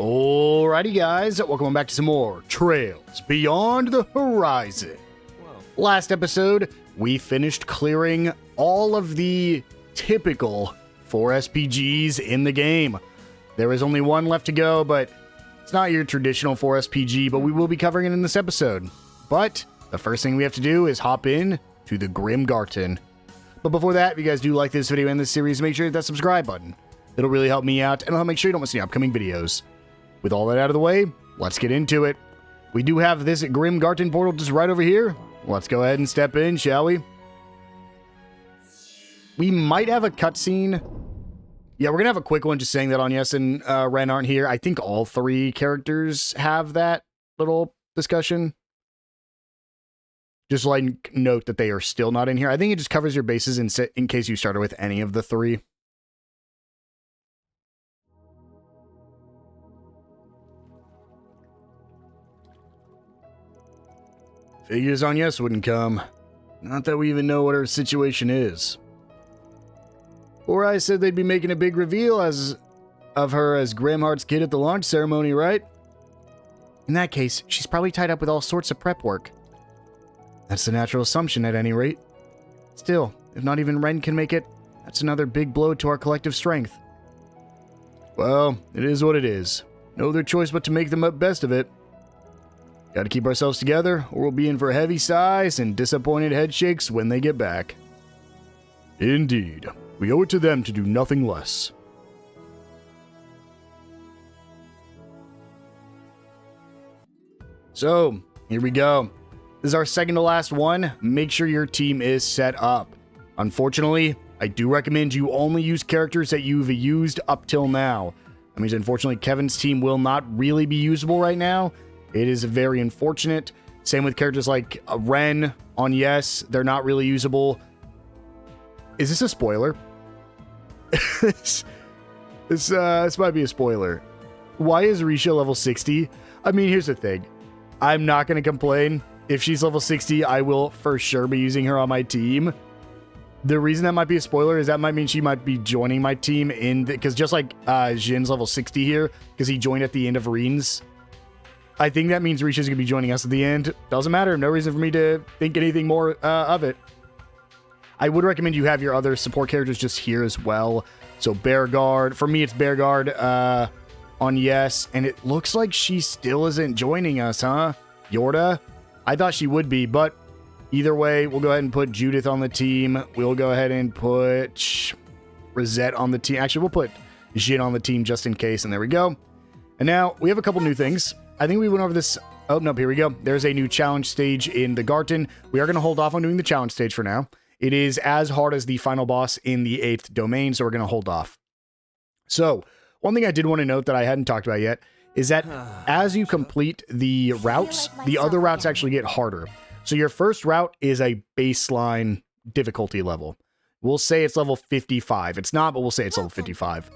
Alrighty guys, welcome back to some more Trails Beyond the Horizon. Whoa. Last episode, we finished clearing all of the typical 4SPGs in the game. There is only one left to go, but it's not your traditional 4SPG, but we will be covering it in this episode. But the first thing we have to do is hop in to the Grim Garden. But before that, if you guys do like this video and this series, make sure to hit that subscribe button. It'll really help me out, and it'll help make sure you don't miss any upcoming videos. With all that out of the way, let's get into it. We do have this Grim Garden portal just right over here. Let's go ahead and step in, shall we? We might have a cutscene. Yeah, we're going to have a quick one just saying that Agnes and Ren aren't here. I think all three characters have that little discussion. Just like note that they are still not in here. I think it just covers your bases in case you started with any of the three. Figures Agnes wouldn't come. Not that we even know what her situation is. Or I said they'd be making a big reveal of her as Grimheart's kid at the launch ceremony, right? In that case, she's probably tied up with all sorts of prep work. That's the natural assumption at any rate. Still, if not even Ren can make it, that's another big blow to our collective strength. Well, it is what it is. No other choice but to make the best of it. Gotta keep ourselves together, or we'll be in for heavy sighs and disappointed headshakes when they get back. Indeed. We owe it to them to do nothing less. So, here we go. This is our second to last one. Make sure your team is set up. Unfortunately, I do recommend you only use characters that you've used up till now. That means, unfortunately, Kevin's team will not really be usable right now. It is very unfortunate. Same with characters like Ren, Agnes. They're not really usable. Is this a spoiler? This might be a spoiler. Why is Risha level 60? I mean, here's the thing. I'm not going to complain. If she's level 60, I will for sure be using her on my team. The reason that might be a spoiler is that might mean she might be joining my team in... Because just like Jin's level 60 here, because he joined at the end of Reen's. I think that means Risha's going to be joining us at the end. Doesn't matter. No reason for me to think anything more of it. I would recommend you have your other support characters just here as well. So Bearguard. For me, it's Bearguard on yes. And it looks like she still isn't joining us, huh? Yorda? I thought she would be, but either way, we'll go ahead and put Judith on the team. We'll go ahead and put Rosette on the team. Actually, we'll put Jin on the team just in case. And there we go. And now we have a couple new things. I think we went over this. Oh, no, here we go. There's a new challenge stage in the garden. We are going to hold off on doing the challenge stage for now. It is as hard as the final boss in the 8th domain, so we're going to hold off. So, one thing I did want to note that I hadn't talked about yet is that as you complete the routes, the other routes actually get harder. So your first route is a baseline difficulty level. We'll say it's level 55. It's not, but we'll say it's level 55.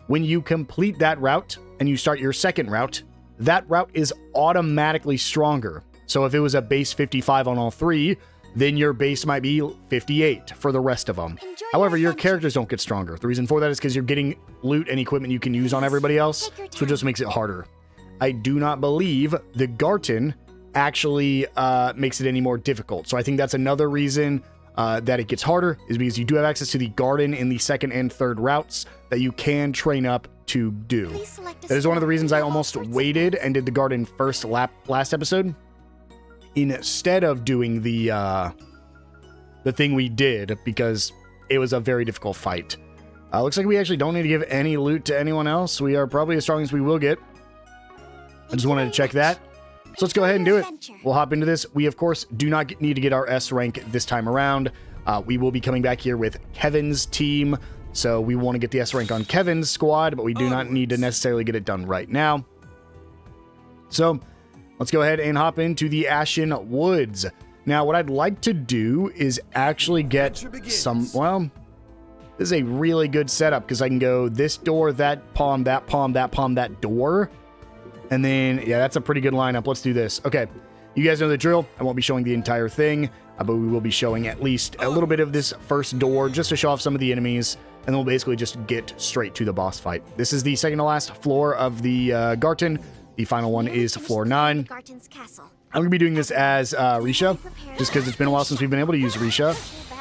When you complete that route and you start your second route, that route is automatically stronger. So if it was a base 55 on all three, then your base might be 58 for the rest of them. However, your characters don't get stronger. The reason for that is because you're getting loot and equipment you can use on everybody else, so it just makes it harder. I do not believe the Garten actually makes it any more difficult. So I think that's another reason that it gets harder, is because you do have access to the garden in the second and third routes that you can train up to do. That is one of the reasons I almost waited and did the garden first last episode, instead of doing the thing we did, because it was a very difficult fight. Looks like we actually don't need to give any loot to anyone else. We are probably as strong as we will get. I just wanted to check that. So let's go ahead and do it. We'll hop into this. We, of course, do not need to get our S rank this time around. We will be coming back here with Kevin's team. So we want to get the S rank on Kevin's squad, but we do not need to necessarily get it done right now. So let's go ahead and hop into the Ashen Woods. Now, what I'd like to do is actually get some, well, this is a really good setup because I can go this door, that palm, that palm, that palm, that door. And then, yeah, that's a pretty good lineup. Let's do this. Okay, you guys know the drill. I won't be showing the entire thing. but we will be showing at least a little bit of this first door just to show off some of the enemies, and then we'll basically just get straight to the boss fight. This is the second to last floor of the Garten. The final one is floor 9. I'm going to be doing this as Risha, just because it's been a while since we've been able to use Risha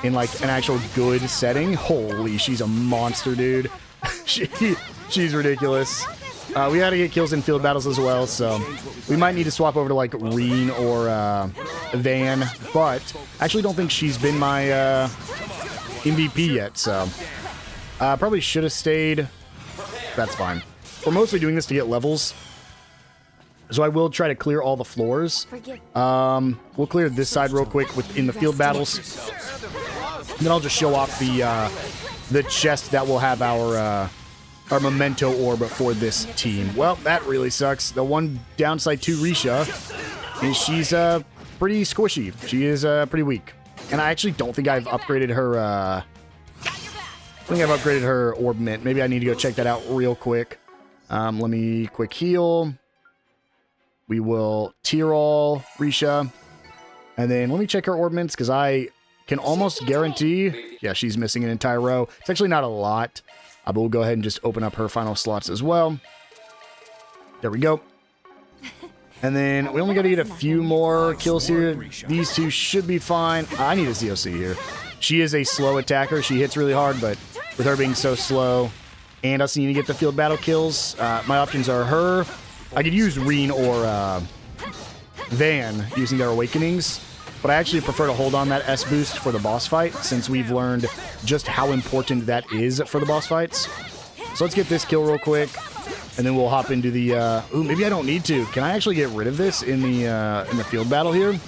in like an actual good setting. Holy, she's a monster, dude. She's ridiculous. We had to get kills in field battles as well, so we might need to swap over to like Reen or Van, but I actually don't think she's been my MVP yet, so probably should have stayed. That's fine. We're mostly doing this to get levels, so I will try to clear all the floors. We'll clear this side real quick in the field battles, and then I'll just show off the chest that will have our memento orb for this team. Well, that really sucks. The one downside to Risha is she's pretty squishy. She is pretty weak, and I actually don't think I've upgraded her. I think I've upgraded her orb mint. Maybe I need to go check that out real quick. Let me quick heal. We will tier all Risha, and then let me check her orb mints because I can almost guarantee. Yeah, she's missing an entire row. It's actually not a lot. But we'll go ahead and just open up her final slots as well. There we go. And then we only got to get a few more kills here. These two should be fine. I need a ZOC here. She is a slow attacker. She hits really hard, but with her being so slow and us needing to get the field battle kills, my options are her. I could use Reen or Van using their awakenings, but I actually prefer to hold on that S boost for the boss fight since we've learned just how important that is for the boss fights. So let's get this kill real quick, and then we'll hop into the... ooh, maybe I don't need to. Can I actually get rid of this in the field battle here?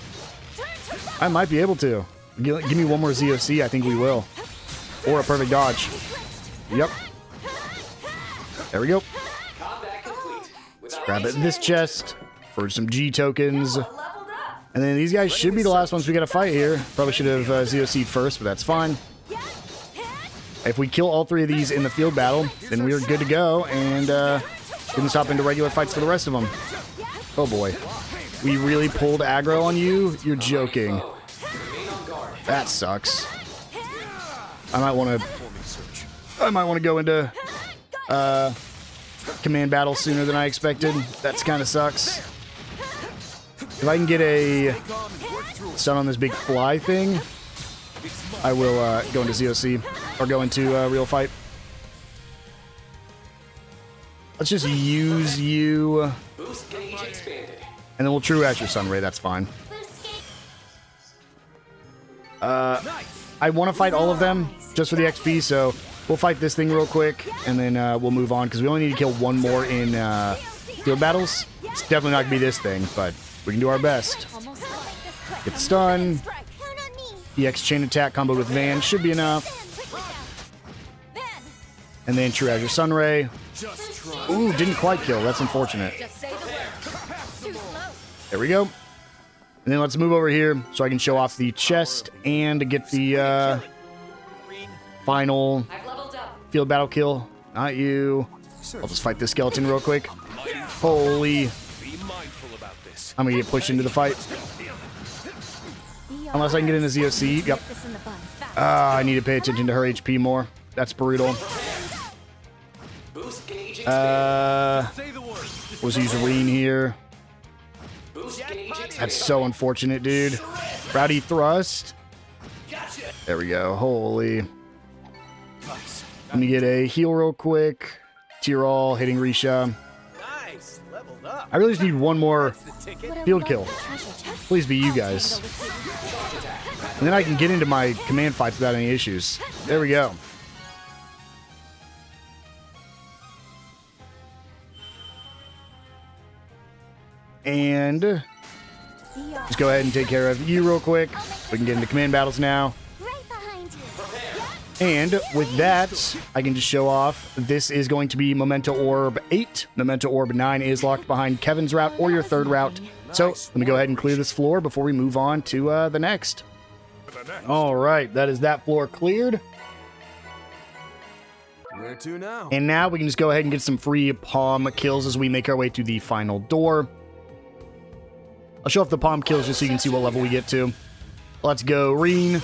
I might be able to. Give me one more ZOC, I think we will. Or a perfect dodge. Yep. There we go. Let's grab it in this chest for some G tokens. And then these guys should be the last ones we got to fight here. Probably should have ZOC'd first, but that's fine. If we kill all 3 of these in the field battle, then we are good to go, and we can hop into regular fights for the rest of them. Oh boy. We really pulled aggro on you? You're joking. That sucks. I might want to go into command battle sooner than I expected. That's kind of sucks. If I can get a stun on this big fly thing, I will go into ZOC, or go into real fight. Let's just use you, and then we'll true at your Sunray, that's fine. I want to fight all of them, just for the XP, so we'll fight this thing real quick, and then we'll move on, because we only need to kill one more in field battles. It's definitely not going to be this thing, but we can do our best. Get the stun. EX chain attack combo with Van should be enough. And then True Azure Sunray. Ooh, didn't quite kill. That's unfortunate. There we go. And then let's move over here so I can show off the chest and get the final field battle kill. Not you. I'll just fight this skeleton real quick. Holy... I'm gonna get pushed into the fight. Unless I can get in the ZOC. Yep. I need to pay attention to her HP more. That's brutal. Let's use Reen here. That's so unfortunate, dude. Rowdy thrust. There we go. Holy. Let me get a heal real quick. Tier all, hitting Risha. I really just need one more field kill. Please be you guys. And then I can get into my command fights without any issues. There we go. And just go ahead and take care of you real quick. We can get into command battles now. And with that, I can just show off, this is going to be Memento Orb 8. Memento Orb 9 is locked behind Kevin's route or your third route. So let me go ahead and clear this floor before we move on to the next. All right, that is that floor cleared. Where to now? And now we can just go ahead and get some free palm kills as we make our way to the final door. I'll show off the palm kills just so you can see what level we get to. Let's go, Reen.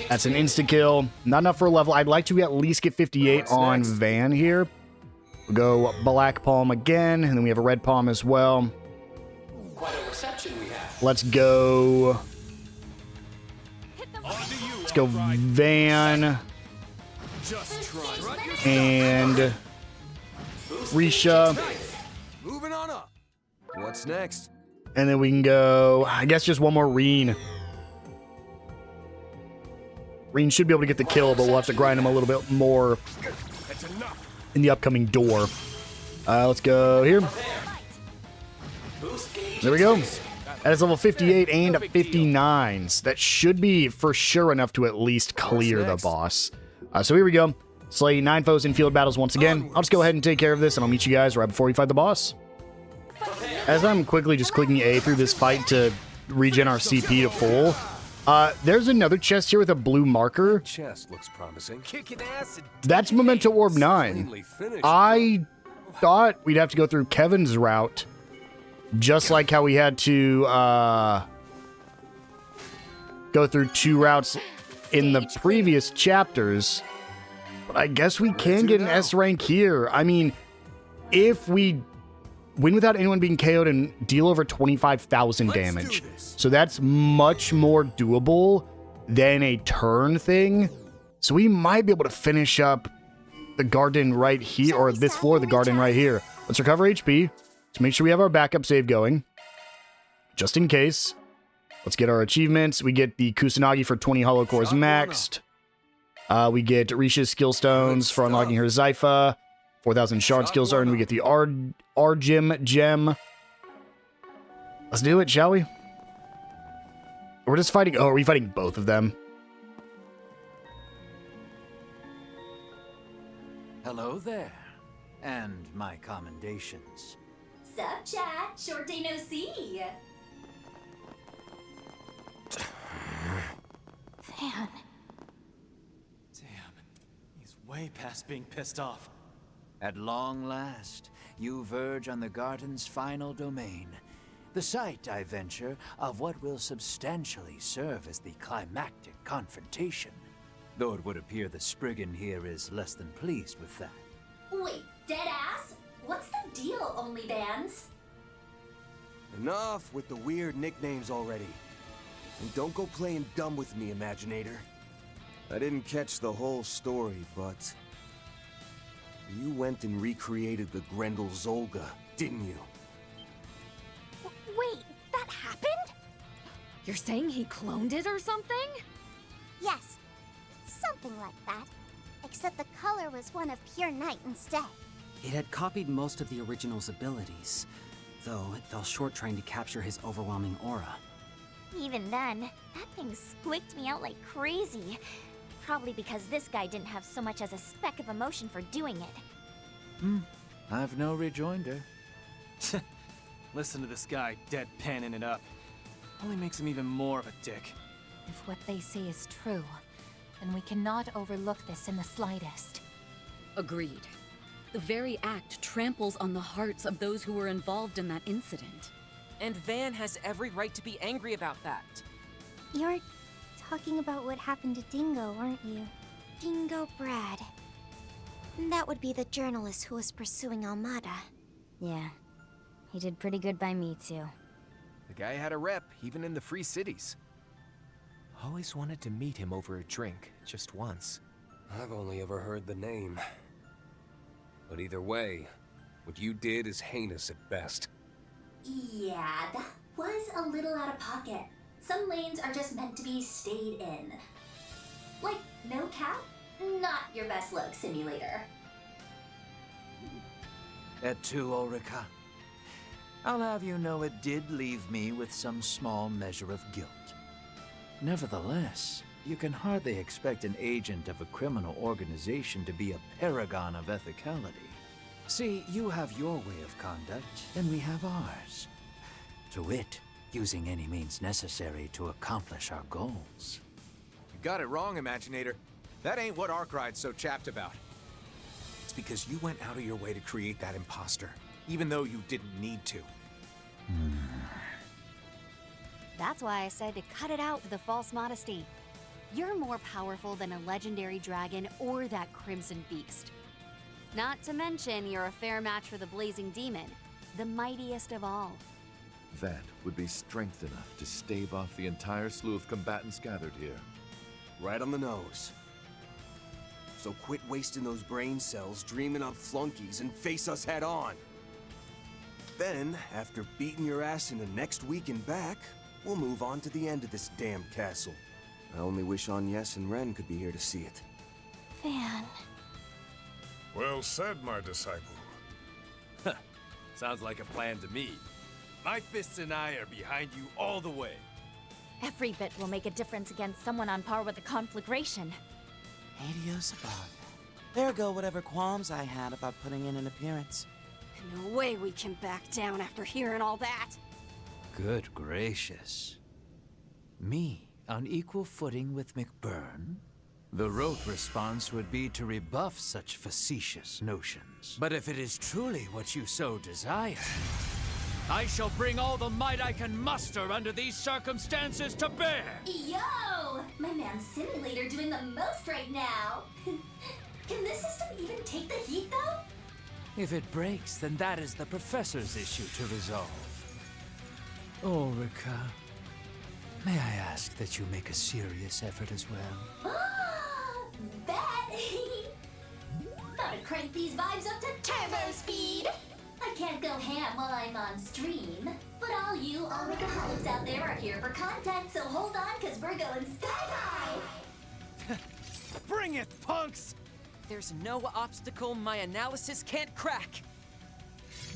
That's an insta-kill. Not enough for a level. I'd like to at least get 58 on Van here. We'll go Black Palm again, and then we have a Red Palm as well. Quite a reception we have. Let's go. Let's go Van. And Risha. Moving on up. What's next? And then we can go, I guess, just one more Reen. Reen should be able to get the kill, but we'll have to grind him a little bit more in the upcoming door. Let's go here. There we go. That is level 58 and 59s. That should be for sure enough to at least clear the boss. So here we go. Slay 9 foes in field battles once again. I'll just go ahead and take care of this, and I'll meet you guys right before we fight the boss. As I'm quickly just clicking A through this fight to regen our CP to full, there's another chest here with a blue marker. Chest looks promising. That's Memento Orb 9. I thought we'd have to go through Kevin's route, just like how we had to go through 2 routes in the previous chapters. But I guess we can get an S rank here. I mean, if we win without anyone being KO'd and deal over 25,000 damage. So that's much more doable than a turn thing. So we might be able to finish up the garden right here, or this floor of the garden right here. Let's recover HP to make sure we have our backup save going, just in case. Let's get our achievements. We get the Kusanagi for 20 hollow cores maxed. We get Risha's skill stones for unlocking her Zypha. 4,000 shard skills earned. We get the Argym gem. Let's do it, shall we? We're just fighting. Oh, are we fighting both of them? Hello there, and my commendations. Sup, chat? Short day no see. Van. Damn, he's way past being pissed off. At long last, you verge on the garden's final domain. The site, I venture, of what will substantially serve as the climactic confrontation. Though it would appear the Spriggan here is less than pleased with that. Wait, dead ass? What's the deal, OnlyFans? Enough with the weird nicknames already. And don't go playing dumb with me, Imaginator. I didn't catch the whole story, but you went and recreated the Grendel Zolga, didn't you? Wait, that happened? You're saying he cloned it or something? Yes, something like that. Except the color was one of pure night instead. It had copied most of the original's abilities, though it fell short trying to capture his overwhelming aura. Even then, that thing squeaked me out like crazy. Probably because this guy didn't have so much as a speck of emotion for doing it. I've no rejoinder. Listen to this guy deadpanning it up. Only makes him even more of a dick. If what they say is true, then we cannot overlook this in the slightest. Agreed. The very act tramples on the hearts of those who were involved in that incident. And Van has every right to be angry about that. You're talking about what happened to Dingo, aren't you? Dingo Brad. That would be the journalist who was pursuing Almada. Yeah, he did pretty good by me too. The guy had a rep, even in the free cities. Always wanted to meet him over a drink, just once. I've only ever heard the name. But either way, what you did is heinous at best. Yeah, that was a little out of pocket. Some lanes are just meant to be stayed in. Like, no cap? Not your best luck simulator. Et tu, Ulrika. I'll have you know it did leave me with some small measure of guilt. Nevertheless, you can hardly expect an agent of a criminal organization to be a paragon of ethicality. See, you have your way of conduct, and we have ours. To wit, using any means necessary to accomplish our goals. You got it wrong, Imaginator. That ain't what Arkwright's so chapped about. It's because you went out of your way to create that imposter, even though you didn't need to. That's why I said to cut it out with the false modesty. You're more powerful than a legendary dragon or that crimson beast. Not to mention, you're a fair match for the blazing demon, the mightiest of all. That would be strength enough to stave off the entire slew of combatants gathered here. Right on the nose. So quit wasting those brain cells dreaming up flunkies and face us head on. Then, after beating your ass in the next week and back, we'll move on to the end of this damned castle. I only wish Agnes and Ren could be here to see it. Van. Well said, my disciple. Sounds like a plan to me. My fists and I are behind you all the way. Every bit will make a difference against someone on par with the conflagration. Adios above. There go whatever qualms I had about putting in an appearance. No way we can back down after hearing all that. Good gracious. Me on equal footing with McBurn? The rote response would be to rebuff such facetious notions. But if it is truly what you so desire, I shall bring all the might I can muster under these circumstances to bear! Yo! My man Simulator doing the most right now! Can this system even take the heat, though? If it breaks, then that is the professor's issue to resolve. Ulrika, may I ask that you make a serious effort as well? Bet! Gotta crank these vibes up to turbo speed! I can't go ham while I'm on stream, but all you Ulrikaholics out there are here for content, so hold on, cause we're going sky high! Bring it, punks! There's no obstacle my analysis can't crack.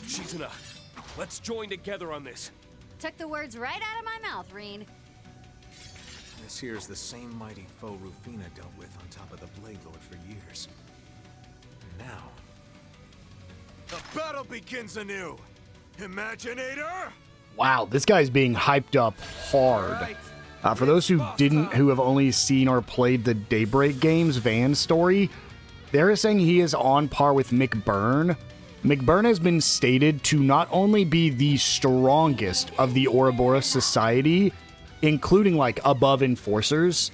Shizuna, let's join together on this. Took the words right out of my mouth, Reen. This here's the same mighty foe Rufina dealt with on top of the Blade Lord for years. And now... the battle begins anew! Imaginator! Wow, this guy's being hyped up hard. For those who have only seen or played the Daybreak games Van story, they're saying he is on par with McBurn. McBurn has been stated to not only be the strongest of the Ouroboros society, including like above Enforcers,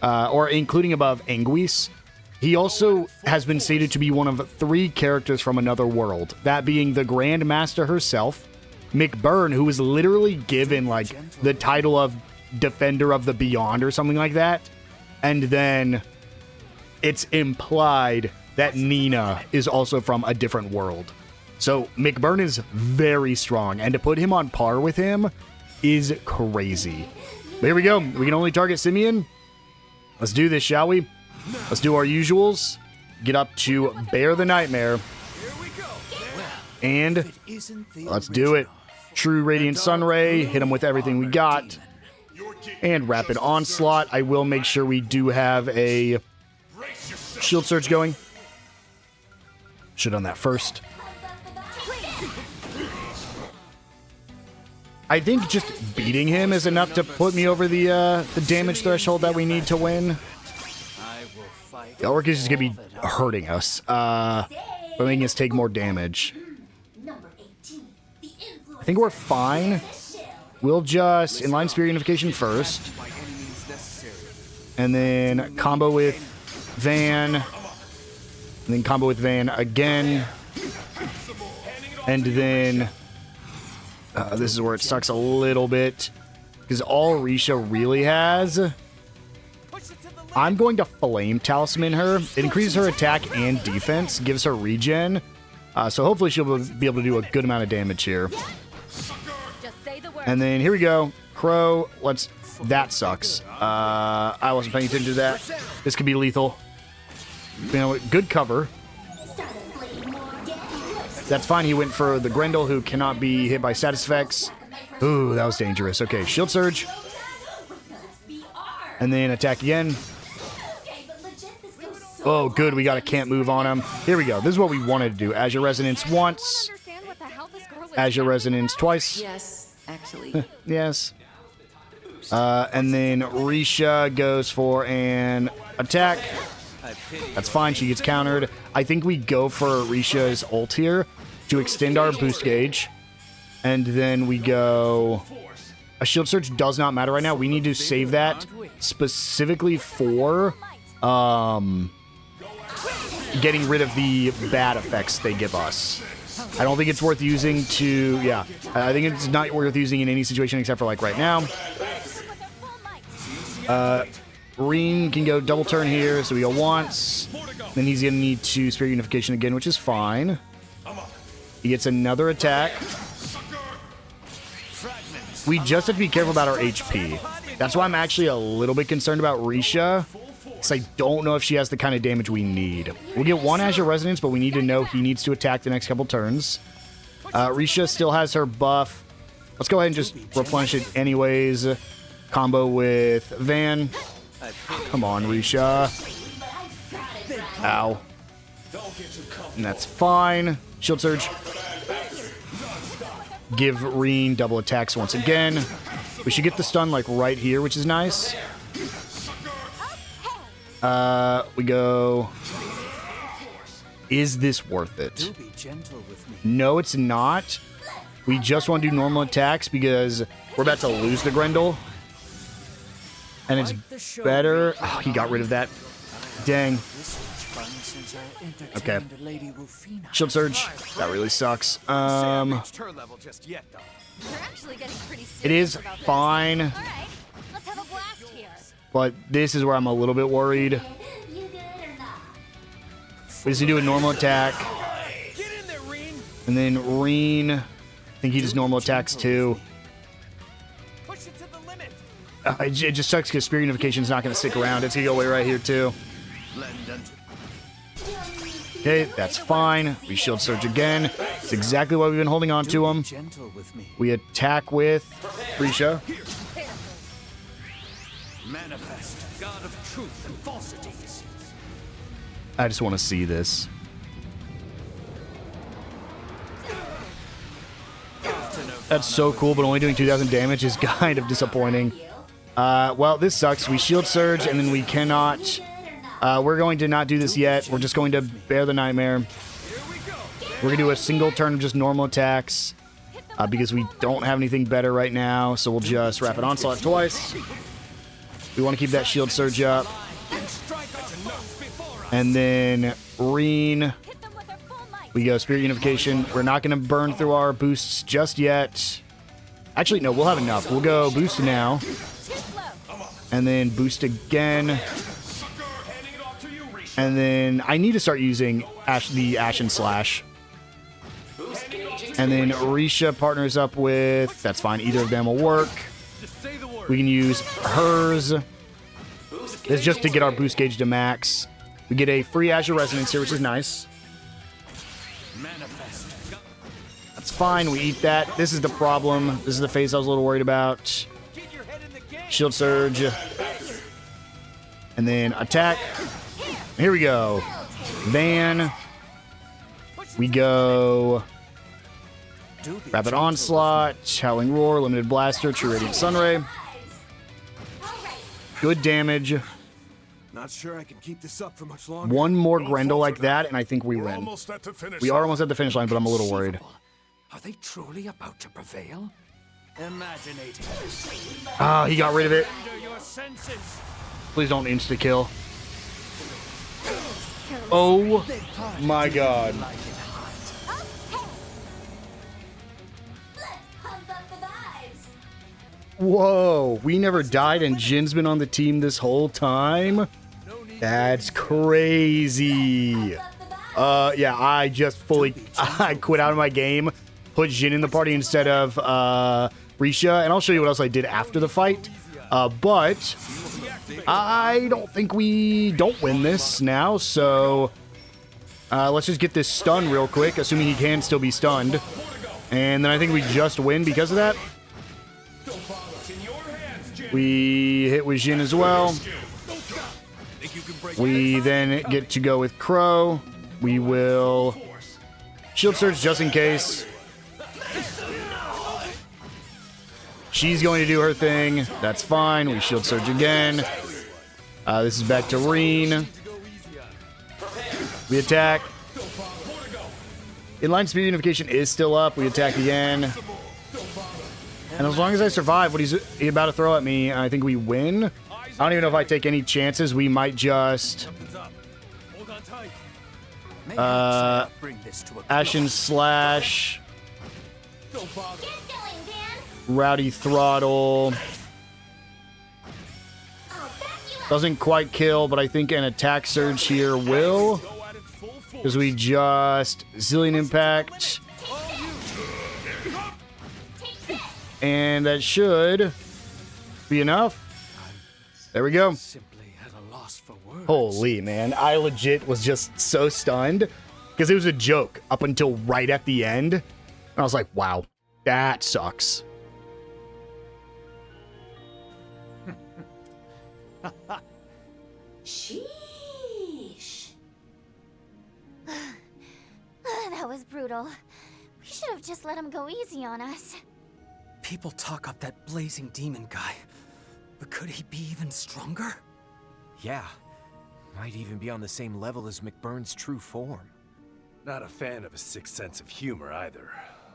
or including above Anguis. He also has been stated to be one of 3 characters from another world, that being the Grand Master herself, McBurn, who was literally given like the title of Defender of the Beyond or something like that, and then it's implied that Nina is also from a different world. So McBurn is very strong, and to put him on par with him is crazy. But here we go. We can only target Simeon. Let's do this, shall we? Let's do our usuals. Get up to Bear the Nightmare. And let's do it. True Radiant Sunray. Hit him with everything we got. And Rapid Onslaught. I will make sure we do have a Shield Surge going. Should have done that first. I think just beating him is enough to put me over the damage threshold that we need to win. The Orc is just going to be hurting us, by making us take more damage. I think we're fine. We'll just inline Spear Unification first. And then combo with Van. And then combo with Van again. And then... this is where it sucks a little bit. Because all Risha really has... I'm going to Flame Talisman her. It increases her attack and defense. Gives her regen. So hopefully she'll be able to do a good amount of damage here. And then here we go. Crow. Let's... That sucks. I wasn't paying attention to that. This could be lethal. You know, good cover. That's fine. He went for the Grendel, who cannot be hit by status effects. Ooh, that was dangerous. Okay, Shield Surge. And then attack again. Oh, good. We got a can't move on him. Here we go. This is what we wanted to do. Azure Resonance once. Azure Resonance twice. Yes, actually. Yes. And then Risha goes for an attack. That's fine. She gets countered. I think we go for Risha's ult here to extend our boost gauge. And then we go a shield surge does not matter right now. We need to save that specifically for getting rid of the bad effects they give us. I don't think it's worth using to, yeah. I think it's not worth using in any situation except for like right now. Reen can go double turn here, so we go once. Then he's gonna need to Spirit Unification again, which is fine. He gets another attack. We just have to be careful about our HP. That's why I'm actually a little bit concerned about Risha, because I don't know if she has the kind of damage we need. We'll get one Azure Resonance, but we need to know he needs to attack the next couple turns. Risha still has her buff. Let's go ahead and just replenish it anyways. Combo with Van. Come on, Risha. Ow. And that's fine. Shield Surge. Give Reen double attacks once again. We should get the stun like right here, which is nice. We go... Is this worth it? No, it's not. We just want to do normal attacks because we're about to lose the Grendel. And it's better... Oh, he got rid of that. Dang. Okay. Shield Surge. That really sucks. It is fine. But this is where I'm a little bit worried. We just need to do a normal attack. And then Reen. I think he does normal attacks too. It just sucks because Spirit Unification is not going to stick around. It's going to go away right here too. Okay, that's fine. We Shield Surge again. It's exactly why we've been holding on to him. We attack with Risha. Manifest, God of truth and falsities. I just want to see this. That's so cool, but only doing 2,000 damage is kind of disappointing. Well, this sucks. We Shield Surge, and then we cannot... we're going to not do this yet. We're just going to bear the Nightmare. We're going to do a single turn of just normal attacks because we don't have anything better right now, so we'll just Rapid Onslaught twice. We want to keep that Shield Surge up. And then Reen. We go Spirit Unification. We're not going to burn through our boosts just yet. Actually, no, we'll have enough. We'll go boost now. And then boost again. And then I need to start using the Ashen Slash. And then Risha partners up with... That's fine. Either of them will work. We can use hers. It's just to get our boost gauge to max. We get a free Azure Resonance here, which is nice. That's fine. We eat that. This is the problem. This is the phase I was a little worried about. Shield Surge. And then attack. Here we go. Van. We go... Rapid Onslaught, Howling Roar, Limited Blaster, True Radiant Sunray. Good damage. Not sure I can keep this up for much longer. One more Grendel like that, and I think we win. We are almost at the finish line, but I'm a little worried. Are they truly about to prevail? Imaginator. Ah, he got rid of it. Please don't insta-kill. Oh my god. Whoa, we never died and Jin's been on the team this whole time? That's crazy. Yeah, I just fully I quit out of my game, put Jin in the party instead of Risha, and I'll show you what else I did after the fight. But I don't think we don't win this now, so let's just get this stun real quick, assuming he can still be stunned. And then I think we just win because of that. We hit with Jin as well. We then get to go with Crow. We will Shield Surge just in case. She's going to do her thing. That's fine. We Shield Surge again. This is back to Reen. We attack. Inline Spirit Unification is still up. We attack again. And as long as I survive what he's about to throw at me, I think we win. I don't even know if I take any chances. We might just... Ashen Slash. Rowdy Throttle. Doesn't quite kill, but I think an attack surge here will. Because we just Zillion Impact. And that should be enough. There we go. Holy, man. I legit was just so stunned. Because it was a joke up until right at the end. And I was like, wow, that sucks. Sheesh. That was brutal. We should have just let him go easy on us. People talk up that blazing demon guy, but could he be even stronger? Yeah. Might even be on the same level as McBurn's true form. Not a fan of his sick sense of humor either.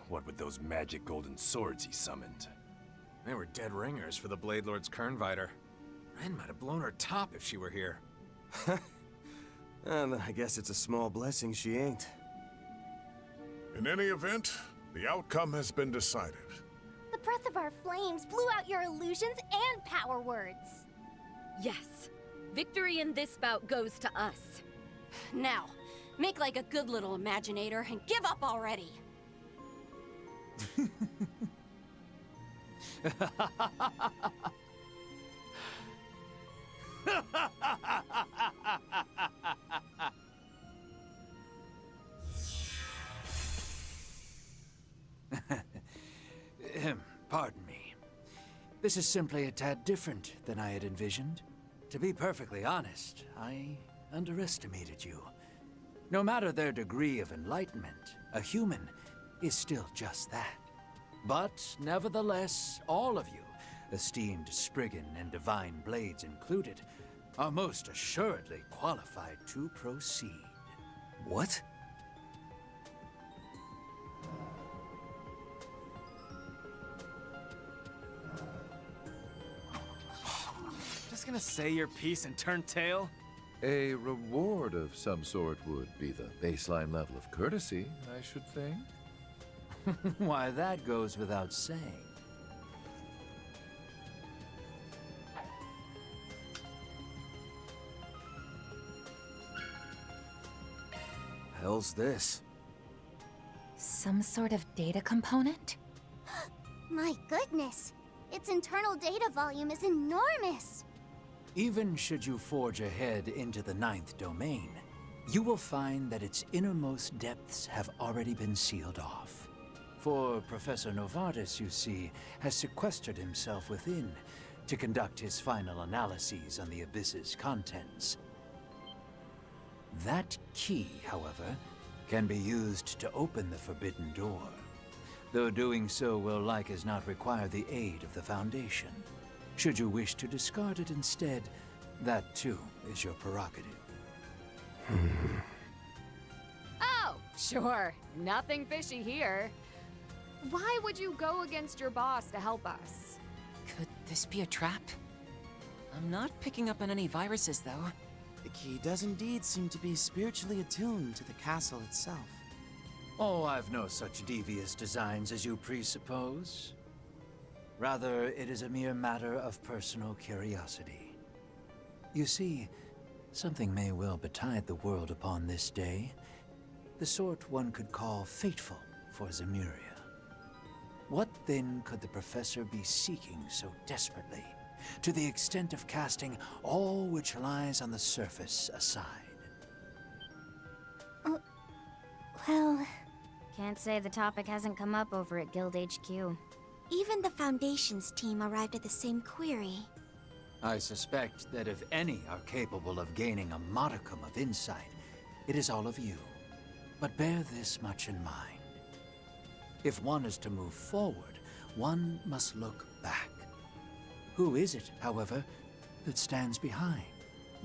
What with those magic golden swords he summoned. They were dead ringers for the Blade Lord's Kernviter. Ren might have blown her top if she were here. And I guess it's a small blessing she ain't. In any event, the outcome has been decided. The breath of our flames blew out your illusions and power words. Yes. Victory in this bout goes to us. Now, make like a good little Imaginator and give up already. Pardon me. This is simply a tad different than I had envisioned. To be perfectly honest, I underestimated you. No matter their degree of enlightenment, a human is still just that. But nevertheless, all of you, esteemed Spriggan and Divine Blades included, are most assuredly qualified to proceed. What? Just gonna say your piece and turn tail? A reward of some sort would be the baseline level of courtesy, I should think. Why, that goes without saying. Hell's this? Some sort of data component? My goodness! Its internal data volume is enormous! Even should you forge ahead into the 9th domain, you will find that its innermost depths have already been sealed off. For Professor Novartis, you see, has sequestered himself within to conduct his final analyses on the Abyss's contents. That key, however, can be used to open the forbidden door, though doing so will like as not require the aid of the Foundation. Should you wish to discard it instead, that too is your prerogative. Oh, sure. Nothing fishy here. Why would you go against your boss to help us? Could this be a trap? I'm not picking up on any viruses, though. The key does indeed seem to be spiritually attuned to the castle itself. Oh, I've no such devious designs as you presuppose. Rather, it is a mere matter of personal curiosity. You see, something may well betide the world upon this day, the sort one could call fateful for Zemuria. What then could the professor be seeking so desperately, to the extent of casting all which lies on the surface aside? Well... Can't say the topic hasn't come up over at Guild HQ. Even the Foundation's team arrived at the same query. I suspect that if any are capable of gaining a modicum of insight, it is all of you. But bear this much in mind. If one is to move forward, one must look back. Who is it, however, that stands behind?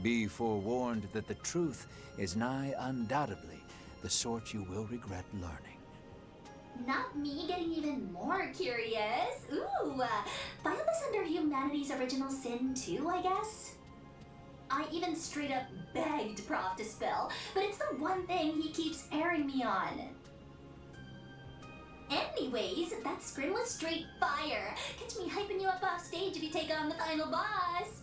Be forewarned that the truth is nigh undoubtedly the sort you will regret learning. Not me getting even more curious. Ooh, file this under humanity's original sin too, I guess? I even straight up begged Prof to spill, but it's the one thing he keeps airing me on. Anyways, that scrim was straight fire. Catch me hyping you up off stage if you take on the final boss.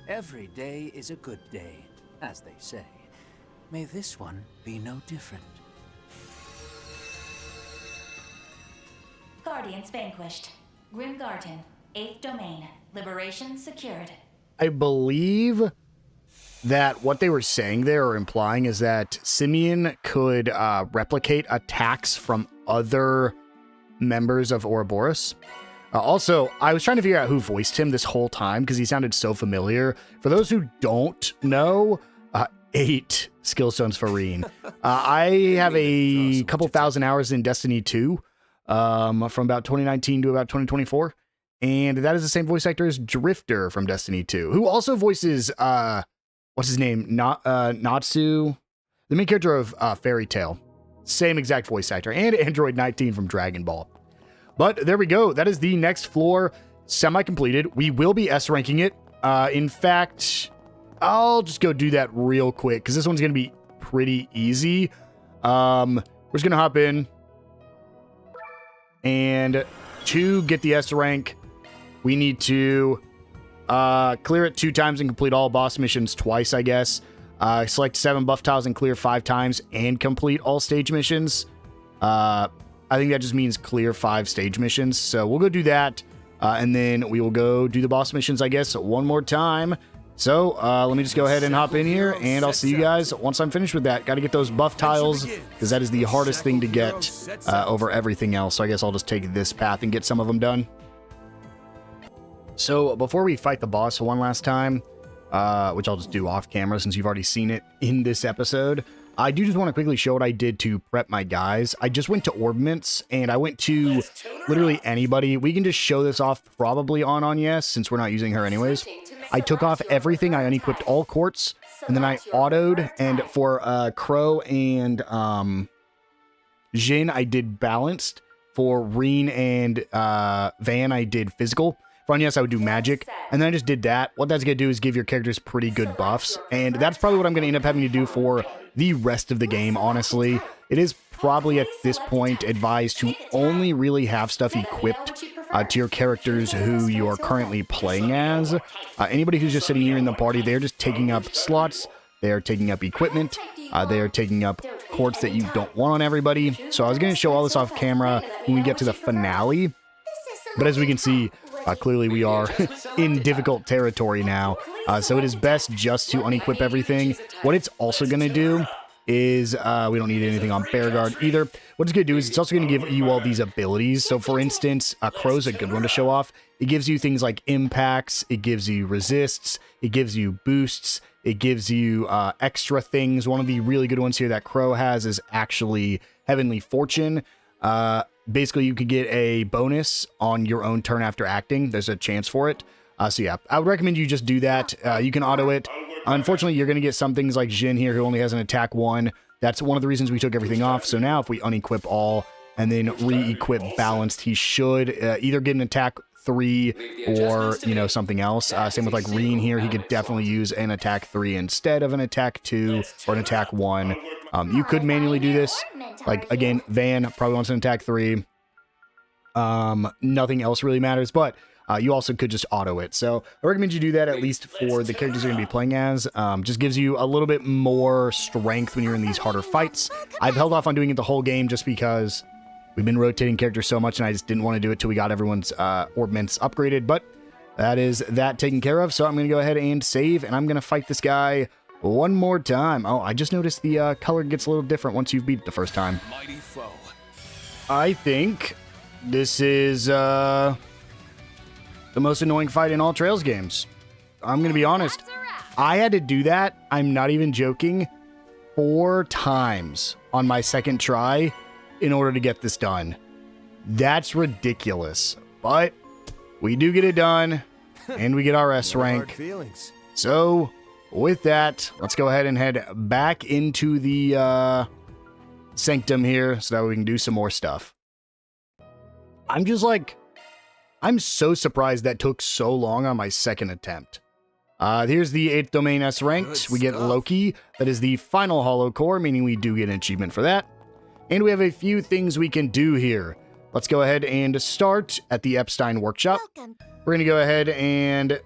Every day is a good day, as they say. May this one be no different. Guardians vanquished. Grim Garden, 8th domain. Liberation secured. I believe that what they were saying there or implying is that Simeon could replicate attacks from other members of Ouroboros. Also, I was trying to figure out who voiced him this whole time because he sounded so familiar. For those who don't know, 8 skill stones for Reen. I have a couple thousand hours in Destiny 2 from about 2019 to about 2024. And that is the same voice actor as Drifter from Destiny 2, who also voices, what's his name? Natsu, the main character of Fairy Tail. Same exact voice actor, and Android 19 from Dragon Ball. But there we go. That is the next floor semi-completed. We will be S-ranking it. In fact, I'll just go do that real quick, because this one's going to be pretty easy. We're just going to hop in. And to get the S rank, we need to clear it 2 times and complete all boss missions twice, I guess. Select 7 buff tiles and clear 5 times and complete all stage missions. I think that just means clear 5 stage missions. So we'll go do that. And then we will go do the boss missions, I guess, one more time. So let me just go ahead and hop in here, and I'll see you guys once I'm finished with that. Got to get those buff tiles, because that is the hardest thing to get over everything else. So I guess I'll just take this path and get some of them done. So before we fight the boss one last time, which I'll just do off camera since you've already seen it in this episode, I do just want to quickly show what I did to prep my guys. I just went to Orbments, and I went to literally anybody. We can just show this off probably on Yes, since we're not using her anyways. I took off everything. I unequipped all quartz, and then I autoed, and for Crow and Jin, I did balanced. For Reen and Van, I did physical. For Yes, I would do magic, and then I just did that. What that's going to do is give your characters pretty good buffs, and that's probably what I'm going to end up having to do for the rest of the game, honestly. It is probably at this point advised to only really have stuff equipped to your characters who you are currently playing as. Anybody who's just sitting here in the party, they're just taking up slots, they are taking up equipment, they are taking up quartz that you don't want on everybody. So I was going to show all this off camera when we get to the finale, but as we can see, clearly we are in difficult territory now, so it is best just to unequip everything. What it's also going to do is, we don't need anything on Bear Guard either. What it's going to do is it's also going to give you all these abilities. So for instance, Crow's a good one to show off. It gives you things like impacts, it gives you resists, it gives you boosts, it gives you extra things. One of the really good ones here that Crow has is actually Heavenly Fortune. Basically, you could get a bonus on your own turn after acting. There's a chance for it. So yeah, I would recommend you just do that. You can auto it. Unfortunately, you're going to get some things like Jin here, who only has an attack 1. That's one of the reasons we took everything off. So now if we unequip all and then re-equip balanced, he should either get an attack 3 or, you know, something else. Same with like Reen here. He could definitely use an attack 3 instead of an attack 2 or an attack 1. You could manually do this. Like, again, Van probably wants an attack 3. Nothing else really matters, but you also could just auto it. So I recommend you do that, at least for the characters you're going to be playing as. Just gives you a little bit more strength when you're in these harder fights. I've held off on doing it the whole game just because we've been rotating characters so much, and I just didn't want to do it till we got everyone's orbments upgraded. But that is that taken care of. So I'm going to go ahead and save, and I'm going to fight this guy one more time. Oh, I just noticed the color gets a little different once you've beat it the first time. Mighty foe. I think this is the most annoying fight in all Trails games. I'm going to be honest. I had to do that, I'm not even joking, 4 times on my second try in order to get this done. That's ridiculous. But we do get it done, and we get our S rank. So with that, let's go ahead and head back into the Sanctum here so that we can do some more stuff. I'm just like, I'm so surprised that took so long on my second attempt. Here's the 8th domain S ranked. We get Loki. That is the final hollow core, meaning we do get an achievement for that. And we have a few things we can do here. Let's go ahead and start at the Epstein workshop. Welcome. We're gonna go ahead and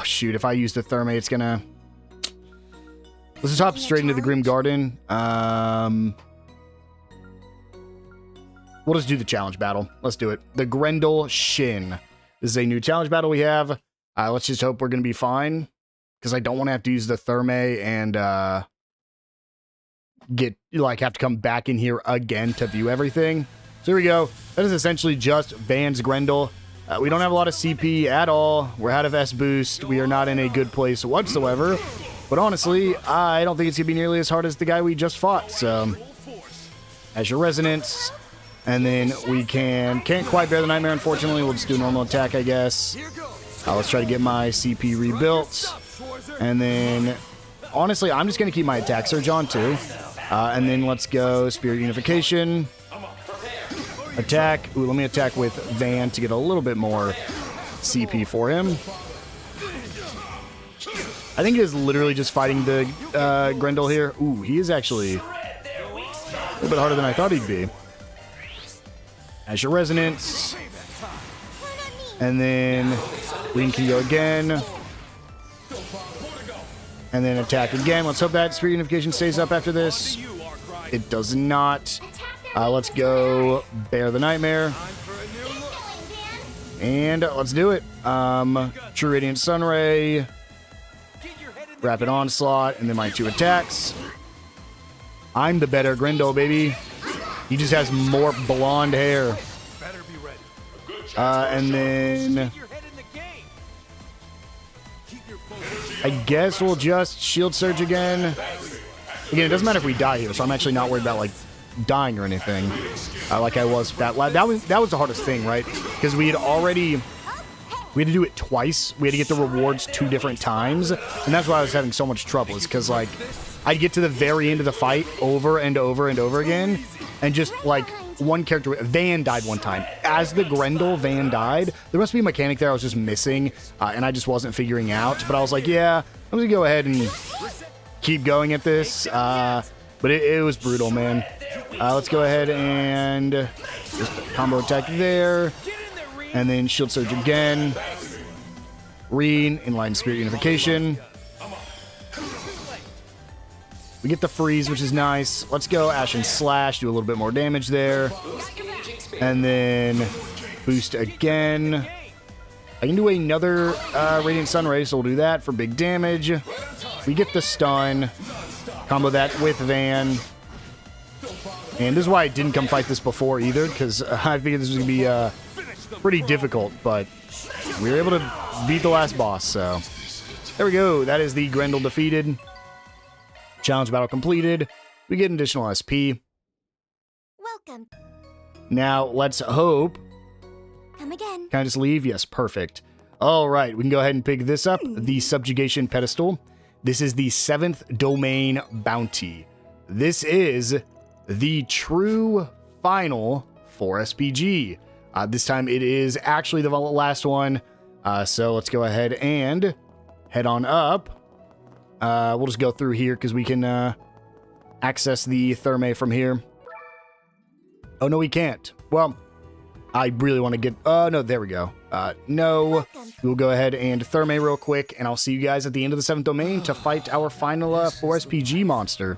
shoot, if I use the Therme, it's gonna, let's just hop straight into the Grim Garden. We'll just do the challenge battle. Let's do it. The Grendel Shin. This is a new challenge battle we have. Let's just hope we're going to be fine, because I don't want to have to use the Therme and have to come back in here again to view everything. So here we go. That is essentially just Van's Grendel. We don't have a lot of CP at all. We're out of S boost. We are not in a good place whatsoever. But honestly, I don't think it's going to be nearly as hard as the guy we just fought. So, as your Resonance. And then we can't quite bear the Nightmare, unfortunately. We'll just do a normal attack, I guess. Let's try to get my CP rebuilt. And then, honestly, I'm just going to keep my attack surge on, too. And then let's go Spirit Unification. Attack. Ooh, let me attack with Van to get a little bit more CP for him. I think he is literally just fighting the Grendel here. Ooh, he is actually a little bit harder than I thought he'd be. As your Resonance. And then we can go again. And then attack again. Let's hope that Spirit Unification stays up after this. It does not. Let's go Bear the Nightmare. And let's do it. True Radiant Sunray. Rapid Onslaught. And then my 2 attacks. I'm the better Grendel, baby. He just has more blonde hair. And then I guess we'll just Shield Surge again. Again, it doesn't matter if we die here, so I'm actually not worried about like dying or anything. Like I was that was the hardest thing, right? Because we had to do it twice. We had to get the rewards 2 different times, and that's why I was having so much trouble. Is because like I'd get to the very end of the fight over and over and over again. And just, like, one character... Van died one time. As the Grendel, Van died. There must be a mechanic there I was just missing, and I just wasn't figuring out. But I was like, yeah, I'm going to go ahead and keep going at this. But it was brutal, man. Let's go ahead and just combo attack there. And then Shield Surge again. Reen, Inline Spirit Unification. We get the freeze, which is nice. Let's go Ashen Slash, do a little bit more damage there. And then boost again. I can do another Radiant Sunray, so we'll do that for big damage. We get the stun. Combo that with Van. And this is why I didn't come fight this before either, because I figured this was going to be pretty difficult, but we were able to beat the last boss, so there we go. That is the Grendel defeated. Challenge battle completed. We get an additional SP. Welcome. Now, let's hope. Come again. Can I just leave? Yes, perfect. All right, we can go ahead and pick this up. The Subjugation Pedestal. This is the 7th Domain Bounty. This is the true final 4SPG. This time it is actually the last one. So let's go ahead and head on up. We'll just go through here because we can access the Therme from here. Oh, no, we can't. Well, I really want to get... no, there we go. No, we'll go ahead and Therme real quick, and I'll see you guys at the end of the 7th Domain to fight our final 4SPG monster.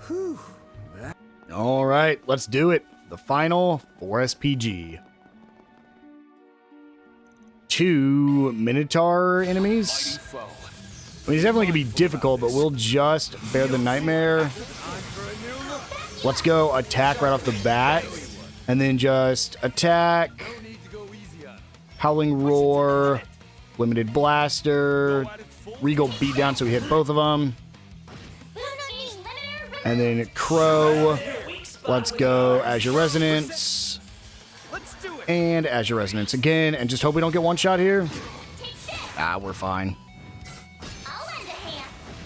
All right, let's do it. The final 4SPG. 2 Minotaur enemies. I mean, it's definitely going to be difficult, but we'll just bear the Nightmare. Let's go attack right off the bat. And then just attack. Howling Roar. Limited Blaster. Regal Beatdown, so we hit both of them. And then Crow. Let's go Azure Resonance. And Azure Resonance again. And just hope we don't get one shot here. We're fine.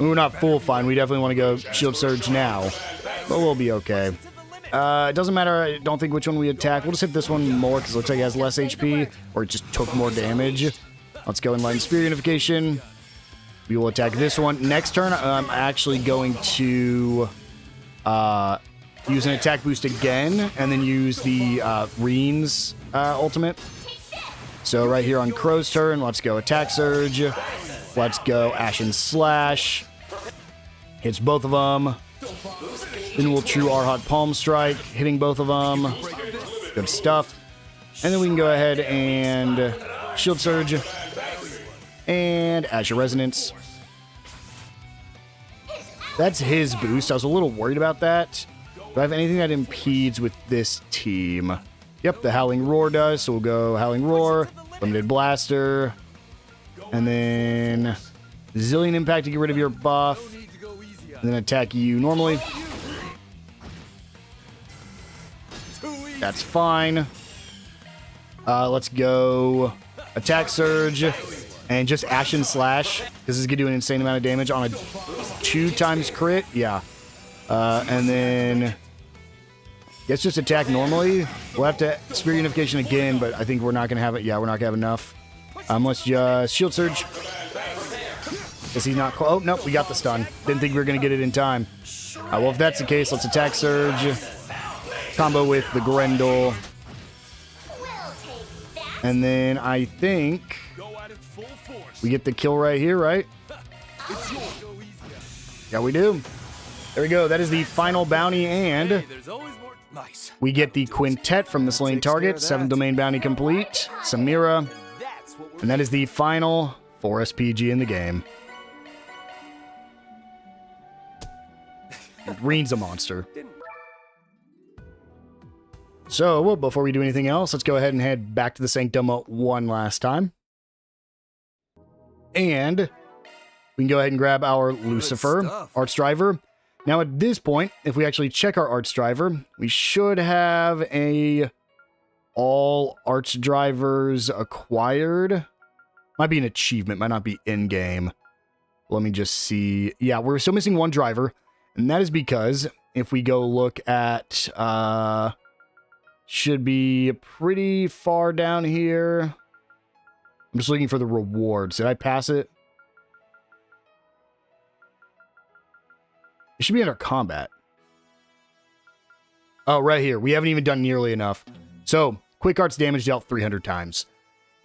We're not full fine. We definitely want to go Shield Surge now. But we'll be okay. It doesn't matter, I don't think which one we attack. We'll just hit this one more because it looks like it has less HP, or it just took more damage. Let's go Enlighten Spirit Unification. We will attack this one. Next turn, I'm actually going to use an attack boost again, and then use the Reen's ultimate. So right here on Crow's turn, let's go Attack Surge. Let's go Ashen Slash. Hits both of them. Then we'll True Arhat Palm Strike, hitting both of them. Good stuff. And then we can go ahead and Shield Surge. And Azure Resonance. That's his boost. I was a little worried about that. Do I have anything that impedes with this team? Yep, the Howling Roar does. So we'll go Howling Roar, Limited Blaster, and then Zillion Impact to get rid of your buff. And then attack you normally. That's fine. Let's go Attack Surge and just Ashen Slash. This is going to do an insane amount of damage on a 2x crit. Yeah. And then let's just attack normally. We'll have to Spirit Unification again, but I think we're not going to have it. Yeah, we're not going to have enough. Let's just Shield Surge. Is he not? Oh, nope, we got the stun. Didn't think we were going to get it in time. Well, if that's the case, let's Attack Surge. Combo with the Grendel. And then I think we get the kill right here, right? Yeah, we do. There we go. That is the final bounty, and we get the quintet from the slain target. 7th domain bounty complete. Samira. And that is the final Forest PG in the game. Reen's a monster. So, before we do anything else, let's go ahead and head back to the Sanctum one last time. And we can go ahead and grab our Lucifer Arts Driver. Now, at this point, if we actually check our Arts Driver, we should have all Arts Drivers acquired. Might be an achievement, might not be in-game. Let me just see. Yeah, we're still missing one driver. And that is because if we go look at, should be pretty far down here. I'm just looking for the rewards. Did I pass it? It should be under combat. Oh, right here. We haven't even done nearly enough. So, Quick Arts damage dealt 300 times.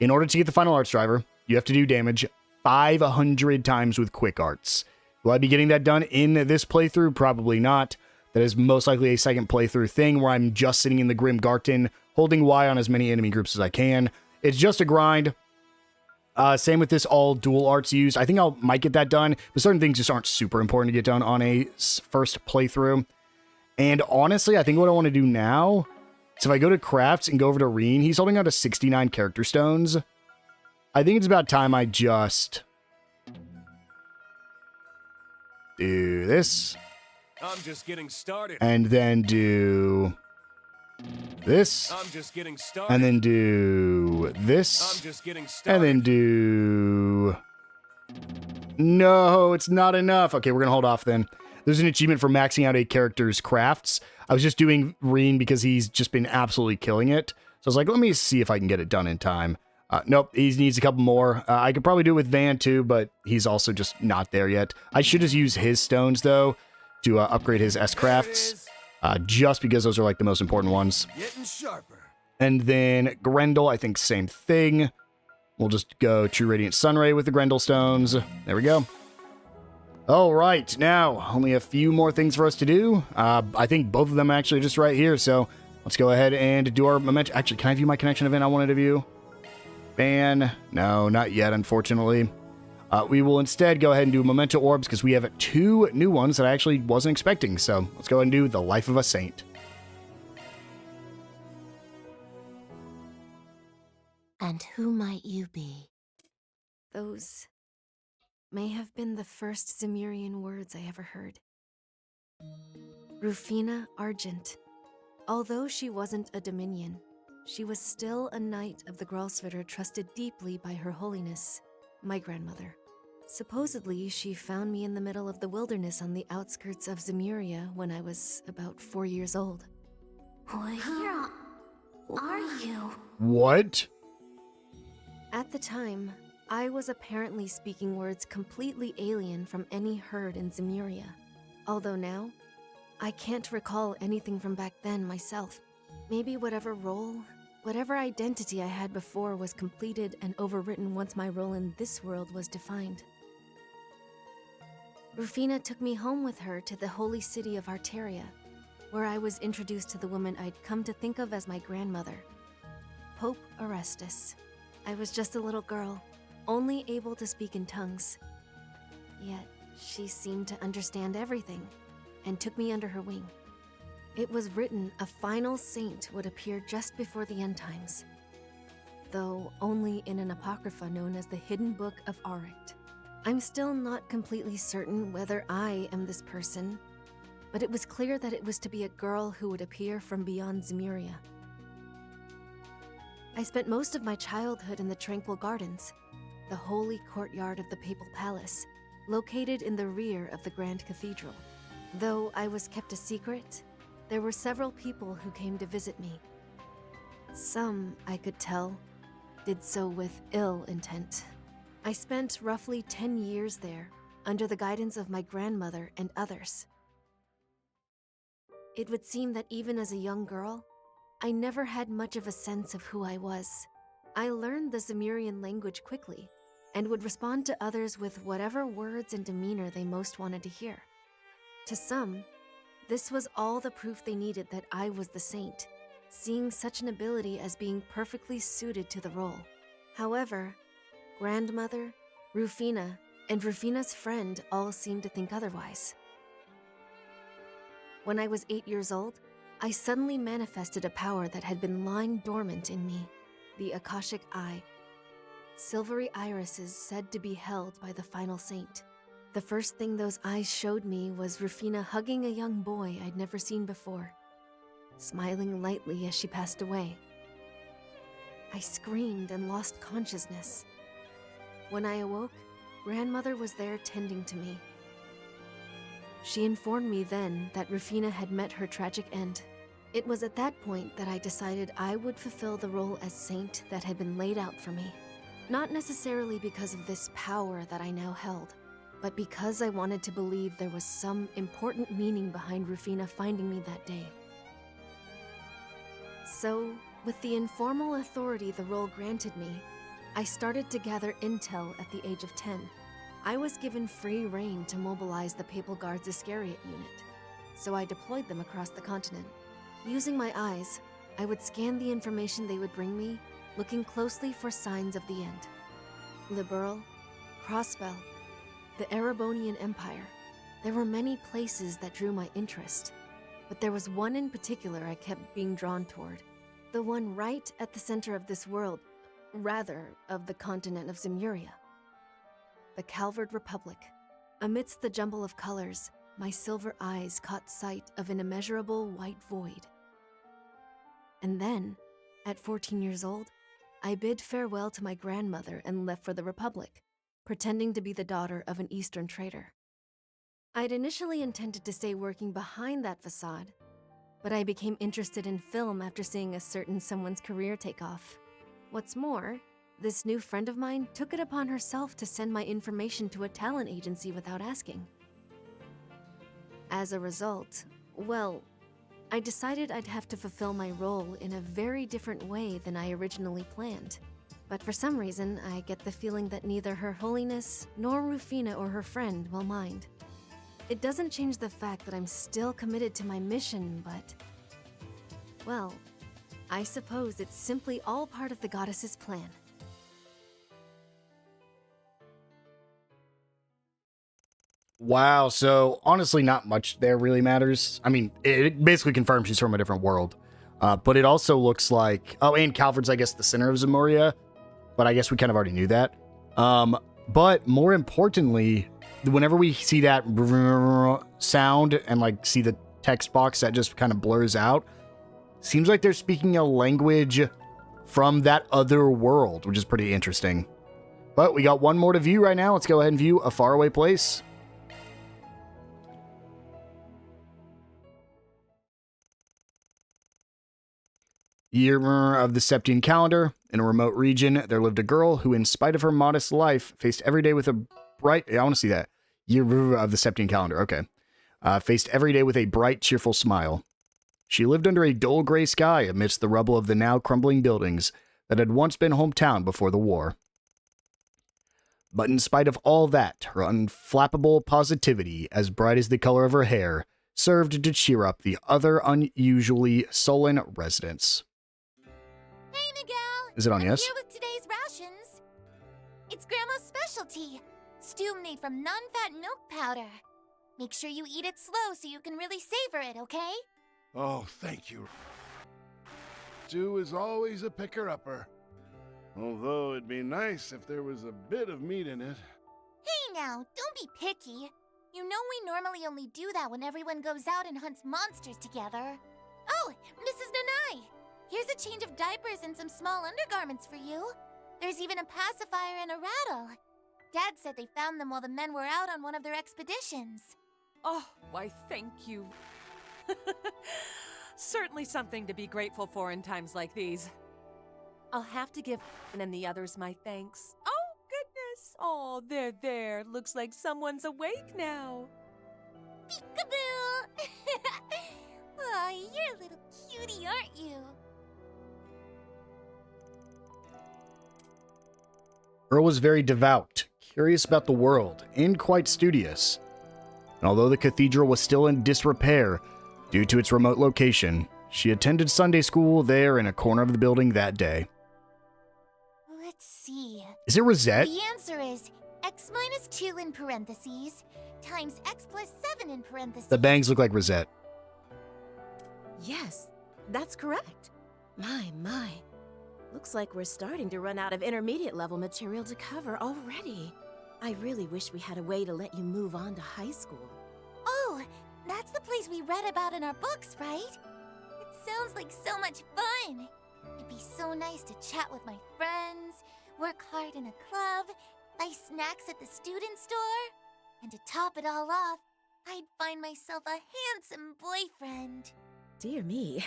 In order to get the final Arts Driver, you have to do damage 500 times with Quick Arts. Will I be getting that done in this playthrough? Probably not. That is most likely a second playthrough thing where I'm just sitting in the Grim Garten, holding Y on as many enemy groups as I can. It's just a grind. Same with this all dual arts used. I think I might get that done, but certain things just aren't super important to get done on a first playthrough. And honestly, I think what I want to do now is if I go to Crafts and go over to Reen, he's holding on to 69 character stones. I think it's about time I just do this. I'm just getting started. And then do this. I'm just getting started. And then do this. I'm just getting started. And then do... No, it's not enough. Okay, we're going to hold off then. There's an achievement for maxing out a character's crafts. I was just doing Reen because he's just been absolutely killing it. So I was like, let me see if I can get it done in time. Nope, he needs a couple more. I could probably do it with Van too, but he's also just not there yet. I should just use his stones though to upgrade his S-Crafts, just because those are like the most important ones. Getting sharper. And then Grendel, I think same thing. We'll just go True Radiant Sunray with the Grendel stones. There we go. All right, now only a few more things for us to do. I think both of them actually just right here, so let's go ahead and do our memento. Actually, can I view my connection event I wanted to view? Ban. No, not yet, unfortunately. We will instead go ahead and do Memento Orbs because we have 2 new ones that I actually wasn't expecting. So let's go ahead and do The Life of a Saint. And who might you be? Those may have been the first Zemurian words I ever heard. Rufina Argent. Although she wasn't a Dominion, she was still a knight of the Gralsviter trusted deeply by Her Holiness, my grandmother. Supposedly, she found me in the middle of the wilderness on the outskirts of Zemuria when I was about 4 years old. Where are you? What? At the time, I was apparently speaking words completely alien from any heard in Zemuria. Although now, I can't recall anything from back then myself. Maybe whatever role, whatever identity I had before was completed and overwritten once my role in this world was defined. Rufina took me home with her to the holy city of Arteria, where I was introduced to the woman I'd come to think of as my grandmother, Pope Orestes. I was just a little girl, only able to speak in tongues. Yet, she seemed to understand everything, and took me under her wing. It was written a final saint would appear just before the end times, though only in an apocrypha known as the Hidden Book of Arict. I'm still not completely certain whether I am this person, but it was clear that it was to be a girl who would appear from beyond Zemuria. I spent most of my childhood in the Tranquil Gardens, the holy courtyard of the Papal Palace, located in the rear of the Grand Cathedral. Though I was kept a secret, there were several people who came to visit me. Some, I could tell, did so with ill intent. I spent roughly 10 years there, under the guidance of my grandmother and others. It would seem that even as a young girl, I never had much of a sense of who I was. I learned the Zemurian language quickly, and would respond to others with whatever words and demeanor they most wanted to hear. To some, this was all the proof they needed that I was the saint, seeing such an ability as being perfectly suited to the role. However, grandmother, Rufina, and Rufina's friend all seemed to think otherwise. When I was 8 years old, I suddenly manifested a power that had been lying dormant in me, the Akashic Eye. Silvery irises said to be held by the final saint. The first thing those eyes showed me was Rufina hugging a young boy I'd never seen before, smiling lightly as she passed away. I screamed and lost consciousness. When I awoke, grandmother was there tending to me. She informed me then that Rufina had met her tragic end. It was at that point that I decided I would fulfill the role as saint that had been laid out for me. Not necessarily because of this power that I now held, but because I wanted to believe there was some important meaning behind Rufina finding me that day. So, with the informal authority the role granted me, I started to gather intel at the age of 10. I was given free rein to mobilize the Papal Guard's Iscariot unit, so I deployed them across the continent. Using my eyes, I would scan the information they would bring me, looking closely for signs of the end. Liberal, Crossbell, the Erebonian Empire. There were many places that drew my interest, but there was one in particular I kept being drawn toward. The one right at the center of this world, rather, of the continent of Zemuria. The Calvard Republic. Amidst the jumble of colors, my silver eyes caught sight of an immeasurable white void. And then, at 14 years old, I bid farewell to my grandmother and left for the Republic, pretending to be the daughter of an Eastern trader. I'd initially intended to stay working behind that facade, but I became interested in film after seeing a certain someone's career take off. What's more, this new friend of mine took it upon herself to send my information to a talent agency without asking. As a result, well, I decided I'd have to fulfill my role in a very different way than I originally planned. But for some reason, I get the feeling that neither Her Holiness nor Rufina or her friend will mind. It doesn't change the fact that I'm still committed to my mission, but... well, I suppose it's simply all part of the goddess's plan. Wow, so honestly, not much there really matters. I mean, it basically confirms she's from a different world. But it also looks like... oh, and Calvard's, I guess, the center of Zemuria. But I guess we kind of already knew that. But more importantly, whenever we see that sound and like see the text box that just kind of blurs out, seems like they're speaking a language from that other world, which is pretty interesting. But we got one more to view right now. Let's go ahead and view A Faraway Place. Year of the Septian calendar. In a remote region, there lived a girl who, in spite of her modest life, faced every day with a bright... I want to see that. Year of the Septian calendar. Okay. Faced every day with a bright, cheerful smile. She lived under a dull gray sky amidst the rubble of the now crumbling buildings that had once been hometown before the war. But in spite of all that, her unflappable positivity, as bright as the color of her hair, served to cheer up the other unusually sullen residents. Hey, Miguel! Is it on yes? Here with today's rations. It's Grandma's specialty. Stew made from non-fat milk powder. Make sure you eat it slow so you can really savor it, okay? Oh, thank you. Stew is always a picker-upper. Although it'd be nice if there was a bit of meat in it. Hey now, don't be picky. You know we normally only do that when everyone goes out and hunts monsters together. Oh, Mrs. Nanai! Here's a change of diapers and some small undergarments for you. There's even a pacifier and a rattle. Dad said they found them while the men were out on one of their expeditions. Oh, why thank you. Certainly something to be grateful for in times like these. I'll have to give and the others my thanks. Oh, goodness. Oh, there. Looks like someone's awake now. Peekaboo! Oh, you're a little cutie, aren't you? Earl was very devout, curious about the world, and quite studious. And although the cathedral was still in disrepair due to its remote location, she attended Sunday school there in a corner of the building that day. Let's see. Is it Rosette? The answer is x minus 2 in parentheses times x plus 7 in parentheses. The bangs look like Rosette. Yes, that's correct. My. Looks like we're starting to run out of intermediate level material to cover already. I really wish we had a way to let you move on to high school. Oh, that's the place we read about in our books, right? It sounds like so much fun. It'd be so nice to chat with my friends, work hard in a club, buy snacks at the student store, and to top it all off, I'd find myself a handsome boyfriend. Dear me.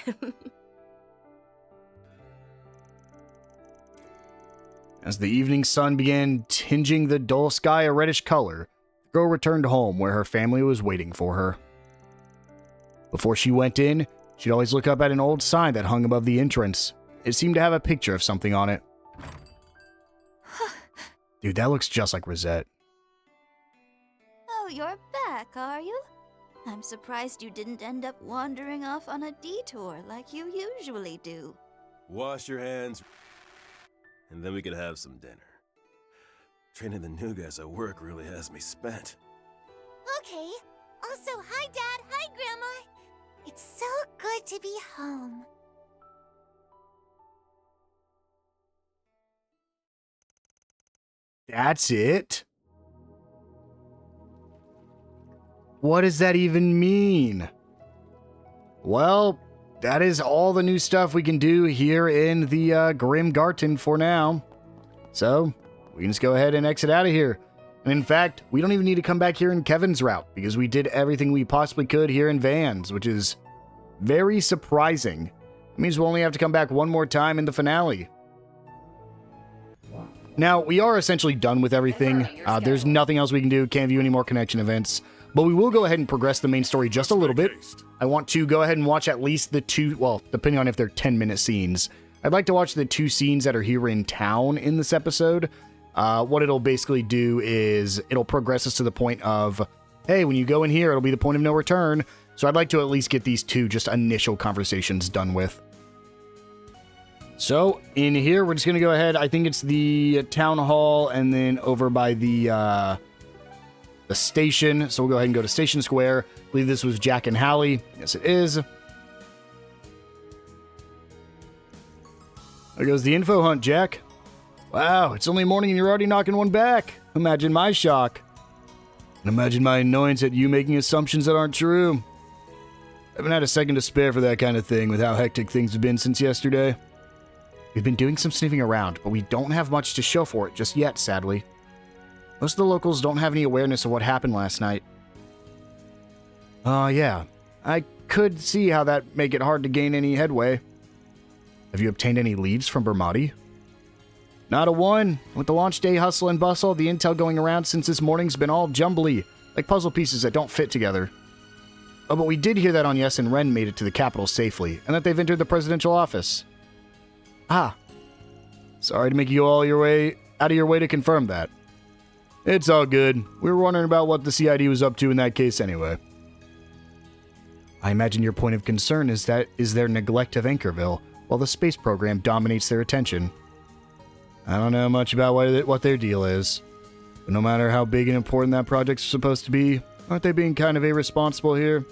As the evening sun began tinging the dull sky a reddish color, the girl returned home where her family was waiting for her. Before she went in, she'd always look up at an old sign that hung above the entrance. It seemed to have a picture of something on it. Dude, that looks just like Rosette. Oh, you're back, are you? I'm surprised you didn't end up wandering off on a detour like you usually do. Wash your hands, and then we could have some dinner. Training the new guys at work really has me spent. Okay. Also, hi, Dad. Hi, Grandma. It's so good to be home. That's it? What does that even mean? Well, that is all the new stuff we can do here in the Grim Garten for now. So, we can just go ahead and exit out of here. And in fact, we don't even need to come back here in Kevin's route, because we did everything we possibly could here in Van's, which is very surprising. It means we'll only have to come back one more time in the finale. Now, we are essentially done with everything. There's nothing else we can do. Can't view any more connection events. But we will go ahead and progress the main story just a little bit. I want to go ahead and watch at least the two, well, depending on if they're 10-minute scenes. I'd like to watch the 2 scenes that are here in town in this episode. What it'll basically do is it'll progress us to the point of, hey, when you go in here, it'll be the point of no return. So I'd like to at least get these 2 just initial conversations done with. So in here, we're just going to go ahead. I think it's the town hall and then over by the station. So we'll go ahead and go to Station Square. I believe this was Jack and Hallie. Yes, it is. There goes the info hunt, Jack. Wow, it's only morning and you're already knocking one back. Imagine my shock. And imagine my annoyance at you making assumptions that aren't true. I haven't had a second to spare for that kind of thing with how hectic things have been since yesterday. We've been doing some sniffing around, but we don't have much to show for it just yet, sadly. Most of the locals don't have any awareness of what happened last night. Yeah. I could see how that make it hard to gain any headway. Have you obtained any leads from Bermati? Not a one. With the launch day hustle and bustle, the intel going around since this morning's been all jumbly, like puzzle pieces that don't fit together. Oh, but we did hear that Agnes and Ren made it to the capital safely, and that they've entered the presidential office. Ah. Sorry to make you all out of your way to confirm that. It's all good. We were wondering about what the CID was up to in that case anyway. I imagine your point of concern is their neglect of Anchorville, while the space program dominates their attention. I don't know much about what their deal is, but no matter how big and important that project's supposed to be, aren't they being kind of irresponsible here?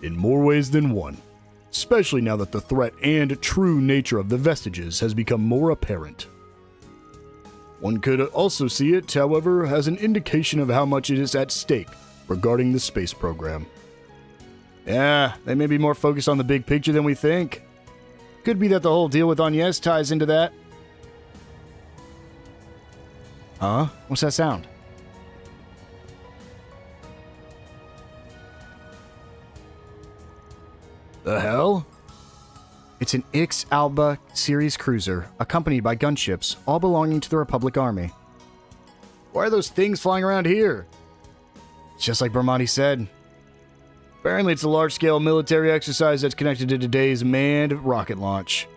In more ways than one, especially now that the threat and true nature of the vestiges has become more apparent. One could also see it, however, as an indication of how much it is at stake regarding the space program. Yeah, they may be more focused on the big picture than we think. Could be that the whole deal with Agnes ties into that. Huh? What's that sound? The hell? It's an Ix Alba series cruiser, accompanied by gunships, all belonging to the Republic Army. Why are those things flying around here? It's just like Bermati said. Apparently it's a large-scale military exercise that's connected to today's manned rocket launch.